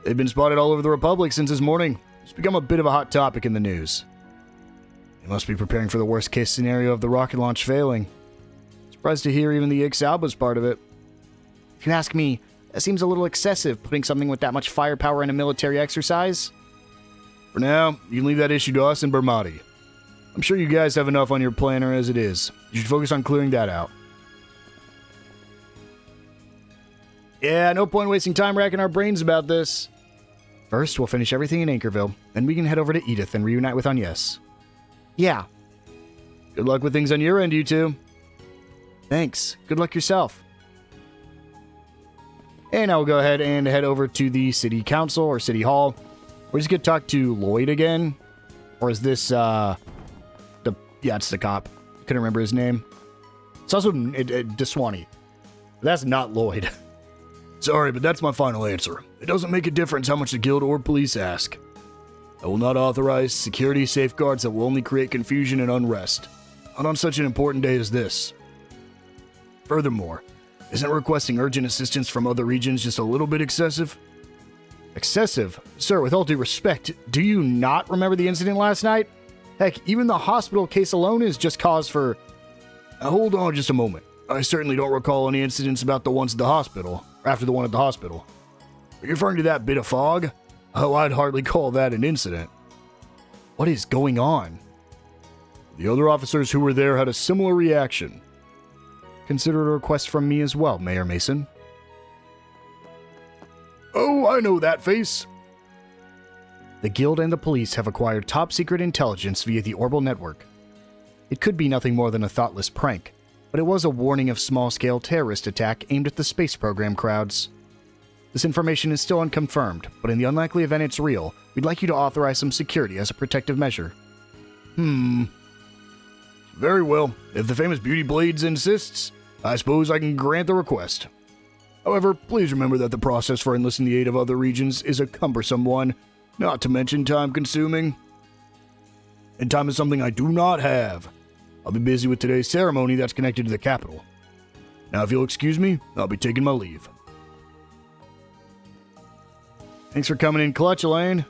They've been spotted all over the Republic since this morning. It's become a bit of a hot topic in the news. They must be preparing for the worst-case scenario of the rocket launch failing. Surprised to hear even the Ix Alba's part of it. If you ask me, that seems a little excessive, putting something with that much firepower in a military exercise. For now, you can leave that issue to us and Bermati. I'm sure you guys have enough on your planner as it is. You should focus on clearing that out. Yeah, no point wasting time racking our brains about this. First, we'll finish everything in Anchorville, then we can head over to Edith and reunite with Agnes. Yeah. Good luck with things on your end, you two. Thanks. Good luck yourself. And now we'll go ahead and head over to the City Council or City Hall. We're just going to talk to Lloyd again. Or is this, yeah, it's the cop. Couldn't remember his name. It's also Deswani. That's not Lloyd. Sorry, but that's my final answer. It doesn't make a difference how much the guild or police ask. I will not authorize security safeguards that will only create confusion and unrest. Not on such an important day as this. Furthermore, isn't requesting urgent assistance from other regions just a little bit excessive? Excessive? Sir, with all due respect, do you not remember the incident last night? Heck, even the hospital case alone is just cause for... Now, hold on just a moment. I certainly don't recall any incidents about the ones at the hospital, or after the one at the hospital. Are you referring to that bit of fog? Oh, I'd hardly call that an incident. What is going on? The other officers who were there had a similar reaction. Consider a request from me as well, Mayor Mason. Oh, I know that face. The Guild and the police have acquired top-secret intelligence via the Orbital Network. It could be nothing more than a thoughtless prank, but it was a warning of small-scale terrorist attack aimed at the space program crowds. This information is still unconfirmed, but in the unlikely event it's real, we'd like you to authorize some security as a protective measure. Very well. If the famous Beauty Blades insists, I suppose I can grant the request. However, please remember that the process for enlisting the aid of other regions is a cumbersome one, not to mention time-consuming. And time is something I do not have. I'll be busy with today's ceremony that's connected to the capital. Now, if you'll excuse me, I'll be taking my leave. Thanks for coming in clutch, Elaine.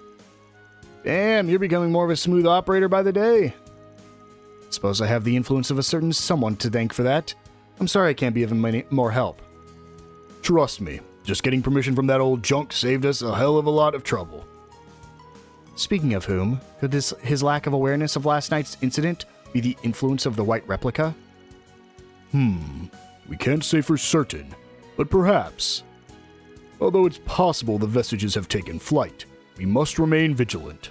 Damn, you're becoming more of a smooth operator by the day. Suppose I have the influence of a certain someone to thank for that. I'm sorry I can't be of any more help. Trust me, just getting permission from that old junk saved us a hell of a lot of trouble. Speaking of whom, could his lack of awareness of last night's incident be the influence of the white replica? We can't say for certain, but perhaps. Although it's possible the vestiges have taken flight, we must remain vigilant.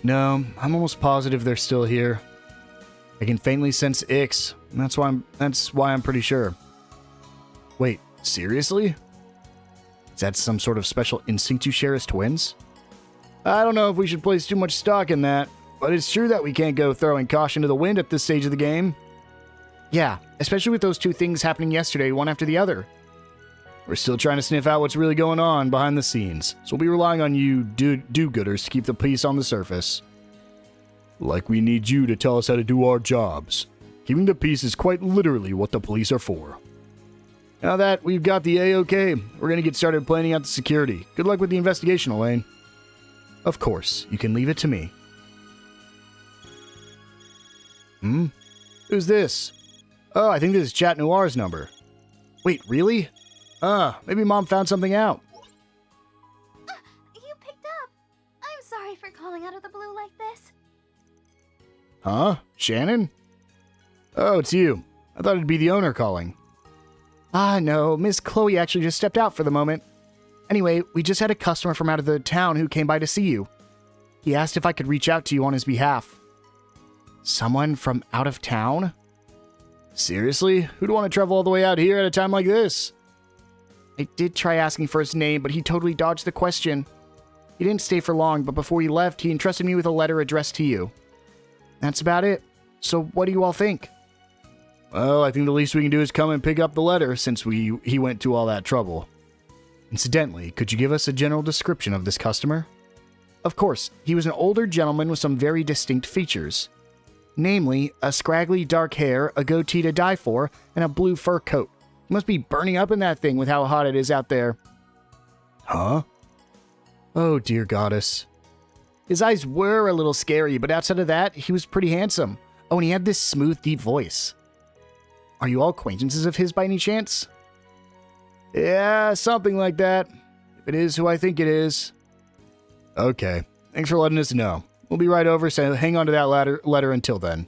No, I'm almost positive they're still here. I can faintly sense Ix, and that's why I'm pretty sure. Wait, seriously? Is that some sort of special instinct you share as twins? I don't know if we should place too much stock in that, but it's true that we can't go throwing caution to the wind at this stage of the game. Yeah, especially with those two things happening yesterday, one after the other. we're still trying to sniff out what's really going on behind the scenes, so we'll be relying on you do-gooders to keep the peace on the surface. Like we need you to tell us how to do our jobs. Keeping the peace is quite literally what the police are for. Now that we've got the A-OK, we're going to get started planning out the security. Good luck with the investigation, Elaine. Of course, you can leave it to me. Who's this? Oh, I think this is Chat Noir's number. Wait, really? Maybe Mom found something out. You picked up. I'm sorry for calling out of the blue like this. Huh? Shannon? Oh, it's you. I thought it'd be the owner calling. No, Miss Chloe actually just stepped out for the moment. Anyway, we just had a customer from out of the town who came by to see you. He asked if I could reach out to you on his behalf. Someone from out of town? Seriously? Who'd want to travel all the way out here at a time like this? I did try asking for his name, but he totally dodged the question. He didn't stay for long, but before he left, he entrusted me with a letter addressed to you. That's about it. So what do you all think? Well, I think the least we can do is come and pick up the letter since he went to all that trouble. Incidentally, could you give us a general description of this customer? Of course, he was an older gentleman with some very distinct features. Namely, a scraggly dark hair, a goatee to die for, and a blue fur coat. He must be burning up in that thing with how hot it is out there. Huh? Oh, dear goddess. His eyes were a little scary, but outside of that, he was pretty handsome. Oh, and he had this smooth, deep voice. Are you all acquaintances of his by any chance? Yeah, something like that. If it is who I think it is. Okay, thanks for letting us know. We'll be right over, so hang on to that letter until then.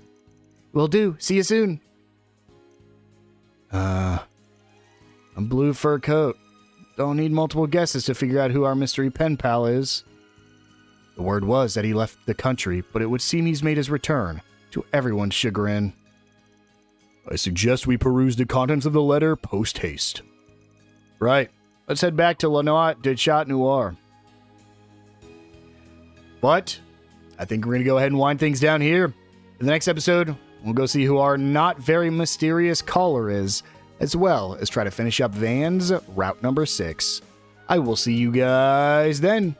Will do. See you soon. A blue fur coat. Don't need multiple guesses to figure out who our mystery pen pal is. The word was that he left the country, but it would seem he's made his return, to everyone's chagrin. I suggest we peruse the contents of the letter post-haste. Right. Let's head back to Lenoir de Chat Noir. But I think we're going to go ahead and wind things down here. In the next episode, we'll go see who our not very mysterious caller is, as well as try to finish up Van's route number 6. I will see you guys then.